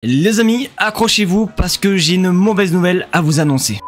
Les amis, accrochez-vous parce que j'ai une mauvaise nouvelle à vous annoncer.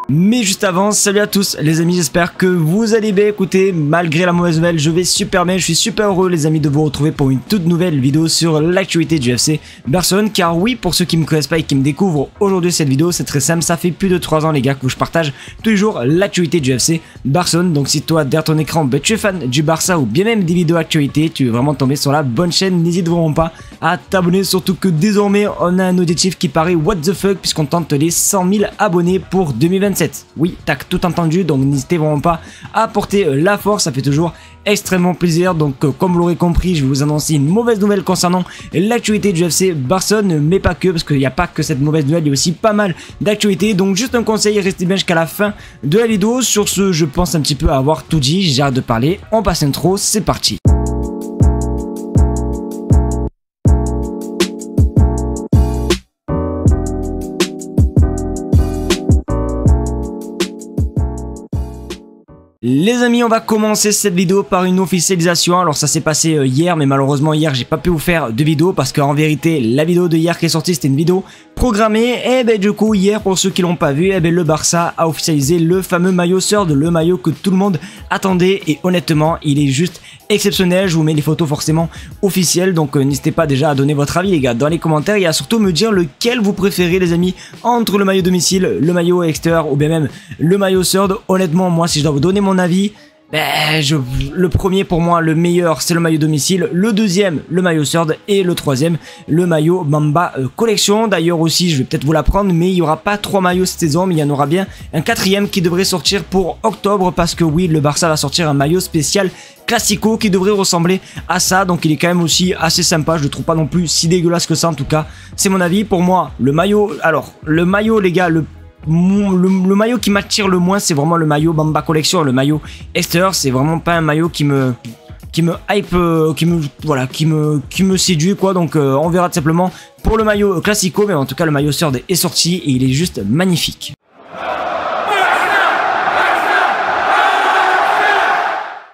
Mais juste avant, salut à tous les amis, j'espère que vous allez bien. Écoutez, malgré la mauvaise nouvelle, je vais super bien, je suis super heureux les amis de vous retrouver pour une toute nouvelle vidéo sur l'actualité du FC Barcelone. Car oui, pour ceux qui me connaissent pas et qui me découvrent aujourd'hui cette vidéo, c'est très simple, ça fait plus de 3 ans les gars que je partage tous les jours l'actualité du FC Barcelone. Donc si toi derrière ton écran, tu es fan du Barça ou bien même des vidéos actualité, tu veux vraiment tomber sur la bonne chaîne, n'hésite vraiment pas à t'abonner, surtout que désormais on a un objectif qui paraît what the fuck puisqu'on tente les 100 000 abonnés pour 2027. Oui, t'as tout entendu, donc n'hésitez vraiment pas à apporter la force, ça fait toujours extrêmement plaisir. Donc comme vous l'aurez compris, je vais vous annoncer une mauvaise nouvelle concernant l'actualité du FC Barcelone, mais pas que, parce qu'il n'y a pas que cette mauvaise nouvelle, il y a aussi pas mal d'actualités. Donc juste un conseil, restez bien jusqu'à la fin de la vidéo. Sur ce, je pense un petit peu avoir tout dit, j'arrête de parler, on passe l'intro, c'est parti. Les amis, on va commencer cette vidéo par une officialisation. Alors ça s'est passé hier, mais malheureusement hier j'ai pas pu vous faire de vidéo parce qu'en vérité la vidéo de hier qui est sortie c'était une vidéo programmée. Et ben du coup hier, pour ceux qui l'ont pas vu, le Barça a officialisé le fameux maillot Third, le maillot que tout le monde attendait, et honnêtement il est juste exceptionnel. Je vous mets les photos forcément officielles, donc n'hésitez pas déjà à donner votre avis les gars dans les commentaires et à surtout me dire lequel vous préférez les amis, entre le maillot domicile, le maillot extérieur ou bien même le maillot Third. Honnêtement moi si je dois vous donner mon avis, le premier pour moi, le meilleur, c'est le maillot domicile, le deuxième, le maillot Third, et le troisième, le maillot Mamba Collection. D'ailleurs aussi, je vais peut-être vous l'apprendre, mais il n'y aura pas 3 maillots cette saison, mais il y en aura bien un 4e qui devrait sortir pour octobre, parce que oui, le Barça va sortir un maillot spécial Classico qui devrait ressembler à ça, donc il est quand même aussi assez sympa, je le trouve pas non plus si dégueulasse que ça, en tout cas, c'est mon avis. Pour moi, le maillot, alors, le maillot les gars, le maillot qui m'attire le moins, c'est vraiment le maillot Mamba Collection. Le maillot extérieur, c'est vraiment pas un maillot qui me hype, qui me séduit quoi. Donc on verra tout simplement pour le maillot Classico, mais en tout cas le maillot Third est sorti et il est juste magnifique.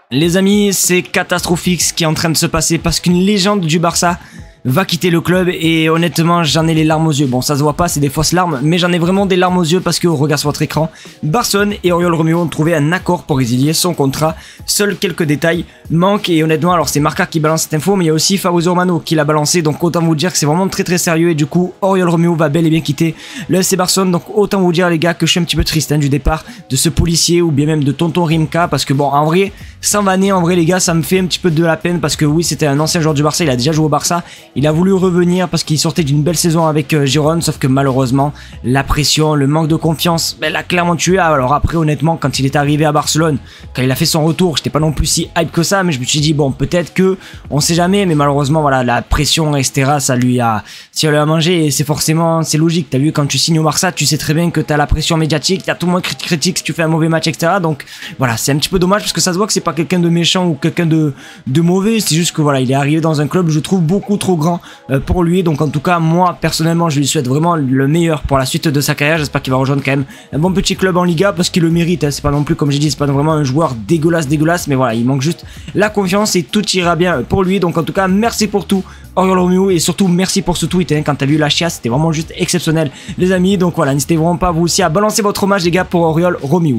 Les amis, c'est catastrophique ce qui est en train de se passer parce qu'une légende du Barça va quitter le club et honnêtement j'en ai les larmes aux yeux. Bon ça se voit pas, c'est des fausses larmes, mais j'en ai vraiment des larmes aux yeux parce que regarde sur votre écran, Barcelone et Oriol Romeu ont trouvé un accord pour résilier son contrat. Seuls quelques détails manquent et honnêtement, alors c'est Marca qui balance cette info, mais il y a aussi Fabrizio Romano qui l'a balancé, donc autant vous dire que c'est vraiment très sérieux et du coup Oriol Romeu va bel et bien quitter le FC Barcelone. Donc autant vous dire les gars que je suis un petit peu triste du départ de ce policier ou bien même de tonton Rimka, parce que bon en vrai, sans vanner, en vrai les gars ça me fait un petit peu de la peine parce que oui c'était un ancien joueur du Barça, il a déjà joué au Barça. Il a voulu revenir parce qu'il sortait d'une belle saison avec Girone, sauf que malheureusement la pression, le manque de confiance l'a clairement tué. Alors après honnêtement quand il est arrivé à Barcelone, quand il a fait son retour, j'étais pas non plus si hype que ça, mais je me suis dit bon peut-être que, on sait jamais, mais malheureusement voilà la pression etc ça lui a mangé et c'est forcément, c'est logique, t'as vu quand tu signes au Barça tu sais très bien que t'as la pression médiatique, t'as tout le monde critique si tu fais un mauvais match etc. Donc voilà c'est un petit peu dommage parce que ça se voit que c'est pas quelqu'un de méchant ou quelqu'un de mauvais, c'est juste que voilà il est arrivé dans un club je trouve beaucoup trop grand pour lui. Donc en tout cas moi personnellement je lui souhaite vraiment le meilleur pour la suite de sa carrière. J'espère qu'il va rejoindre quand même un bon petit club en Liga parce qu'il le mérite, c'est pas non plus comme j'ai dit, c'est pas vraiment un joueur dégueulasse, mais voilà il manque juste la confiance et tout ira bien pour lui. Donc en tout cas merci pour tout Oriol Romeu et surtout merci pour ce tweet quand t'as vu la chiasse, c'était vraiment juste exceptionnel les amis. Donc voilà n'hésitez vraiment pas vous aussi à balancer votre hommage les gars pour Oriol Romeu.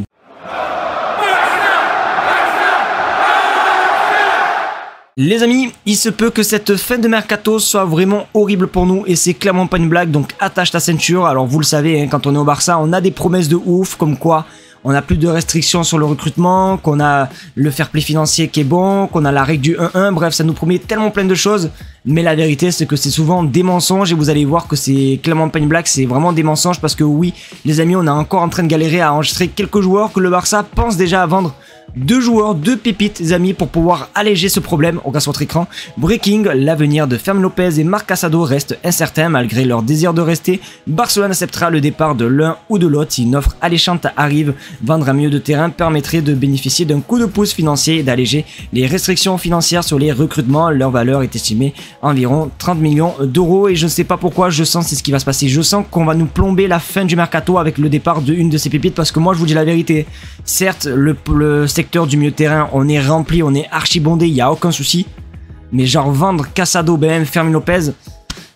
Les amis, il se peut que cette fin de mercato soit vraiment horrible pour nous et c'est clairement pas une blague, donc attache ta ceinture. Alors vous le savez, quand on est au Barça, on a des promesses de ouf comme quoi on a plus de restrictions sur le recrutement, qu'on a le fair play financier qui est bon, qu'on a la règle du 1-1, bref ça nous promet tellement plein de choses. Mais la vérité c'est que c'est souvent des mensonges et vous allez voir que c'est clairement pas une blague, c'est vraiment des mensonges parce que oui les amis on est encore en train de galérer à enregistrer quelques joueurs que le Barça pense déjà à vendre. 2 joueurs, 2 pépites les amis pour pouvoir alléger ce problème. On regarde sur votre écran. Breaking, l'avenir de Fermin Lopez et Marc Casado reste incertain malgré leur désir de rester. Barcelone acceptera le départ de l'un ou de l'autre si une offre alléchante arrive. Vendre un milieu de terrain permettrait de bénéficier d'un coup de pouce financier et d'alléger les restrictions financières sur les recrutements. Leur valeur est estimée à environ 30 millions d'euros et je ne sais pas pourquoi, je sens c'est ce qui va se passer. Je sens qu'on va nous plomber la fin du mercato avec le départ d'une de ces pépites parce que moi je vous dis la vérité. Certes le secteur du milieu de terrain on est rempli, on est archi bondé, il n'y a aucun souci, mais genre vendre Casado, BM, Fermin Lopez,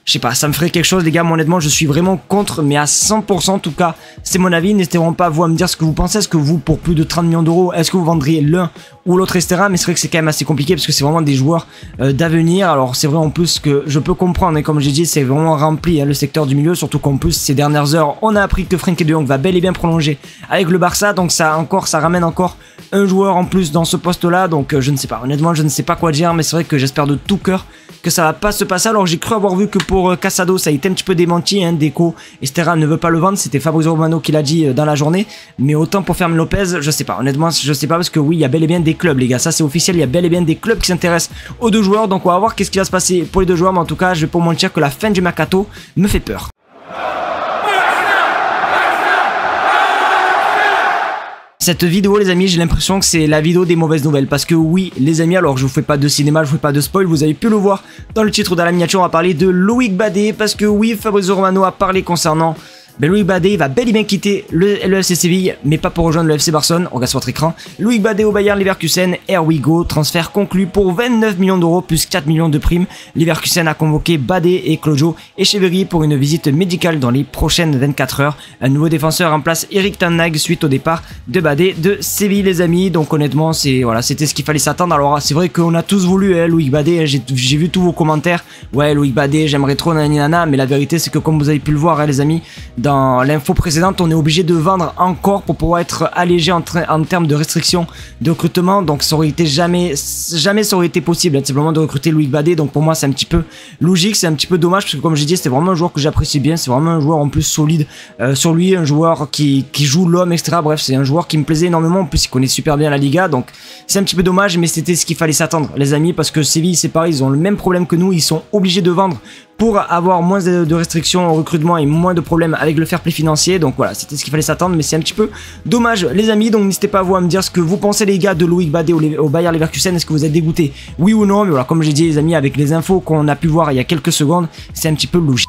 Je sais pas, ça me ferait quelque chose les gars, moi honnêtement je suis vraiment contre, mais à 100% en tout cas, c'est mon avis, n'hésitez vraiment pas vous à me dire ce que vous pensez, est-ce que vous pour plus de 30 millions d'euros, est-ce que vous vendriez l'un ou l'autre etc, mais c'est vrai que c'est quand même assez compliqué parce que c'est vraiment des joueurs d'avenir, alors c'est vrai en plus que je peux comprendre, et comme j'ai dit c'est vraiment rempli hein, le secteur du milieu, surtout qu'en plus ces dernières heures on a appris que Frenkie de Jong va bel et bien prolonger avec le Barça, donc ça ramène encore un joueur en plus dans ce poste là, donc je ne sais pas, honnêtement je ne sais pas quoi dire, mais c'est vrai que j'espère de tout cœur que ça va pas se passer. Alors j'ai cru avoir vu que pour Casado ça a été un petit peu démenti, hein, Deco etc ne veut pas le vendre, c'était Fabrizio Romano qui l'a dit dans la journée, mais autant pour Fermin Lopez je sais pas, honnêtement je sais pas, parce que oui il y a bel et bien des clubs les gars, ça c'est officiel, il y a bel et bien des clubs qui s'intéressent aux deux joueurs, donc on va voir qu'est-ce qui va se passer pour les deux joueurs, mais en tout cas je vais pas vous mentir que la fin du mercato me fait peur. Cette vidéo les amis, j'ai l'impression que c'est la vidéo des mauvaises nouvelles, parce que oui les amis, alors je vous fais pas de cinéma, je vous fais pas de spoil, vous avez pu le voir dans le titre de la miniature, on va parler de Loïc Badé, parce que oui Fabrizio Romano a parlé concernant Loïc Badé va bel et bien quitter le FC Séville, mais pas pour rejoindre le FC Barcelone. On regarde sur votre écran. Loïc Badé au Bayern Leverkusen, here we go. Transfert conclu pour 29 millions d'euros plus 4 millions de primes. Leverkusen a convoqué Badé et Claudio Echeverri pour une visite médicale dans les prochaines 24 heures. Un nouveau défenseur remplace Erik ten Hag suite au départ de Badé de Séville les amis. Donc honnêtement voilà, c'était ce qu'il fallait s'attendre. Alors c'est vrai qu'on a tous voulu hein, Loïc Badé, j'ai vu tous vos commentaires. Ouais Loïc Badé, j'aimerais trop nanana, mais la vérité c'est que comme vous avez pu le voir hein, les amis, dans l'info précédente, on est obligé de vendre encore pour pouvoir être allégé en termes de restrictions de recrutement. Donc ça aurait été jamais ça aurait été possible hein, simplement de recruter Loïc Badé. Donc pour moi c'est un petit peu logique, c'est un petit peu dommage parce que comme j'ai dit c'était vraiment un joueur que j'apprécie bien, c'est vraiment un joueur en plus solide sur lui, un joueur qui joue l'homme etc. Bref c'est un joueur qui me plaisait énormément, en plus il connaît super bien la Liga, donc c'est un petit peu dommage, mais c'était ce qu'il fallait s'attendre les amis, parce que Séville c'est pareil, ils ont le même problème que nous, ils sont obligés de vendre pour avoir moins de restrictions au recrutement et moins de problèmes avec le fair play financier. Donc voilà, c'était ce qu'il fallait s'attendre, mais c'est un petit peu dommage les amis. Donc n'hésitez pas vous à me dire ce que vous pensez les gars de Loïc Badé au Bayer Leverkusen, est-ce que vous êtes dégoûté oui ou non, mais voilà comme j'ai dit les amis, avec les infos qu'on a pu voir il y a quelques secondes, c'est un petit peu louche.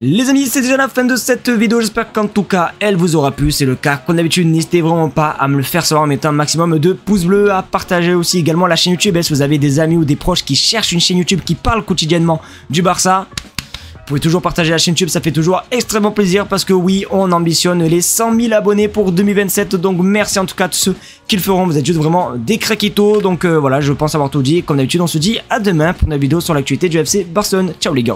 Les amis, c'est déjà la fin de cette vidéo, j'espère qu'en tout cas elle vous aura plu, c'est le cas comme d'habitude, n'hésitez vraiment pas à me le faire savoir en mettant un maximum de pouces bleus, à partager aussi également la chaîne YouTube, si vous avez des amis ou des proches qui cherchent une chaîne YouTube qui parle quotidiennement du Barça, vous pouvez toujours partager la chaîne YouTube, ça fait toujours extrêmement plaisir parce que oui, on ambitionne les 100 000 abonnés pour 2027, donc merci en tout cas à tous ceux qui le feront, vous êtes juste vraiment des craquitos, donc voilà, je pense avoir tout dit, comme d'habitude on se dit à demain pour une vidéo sur l'actualité du FC Barcelone, ciao les gars.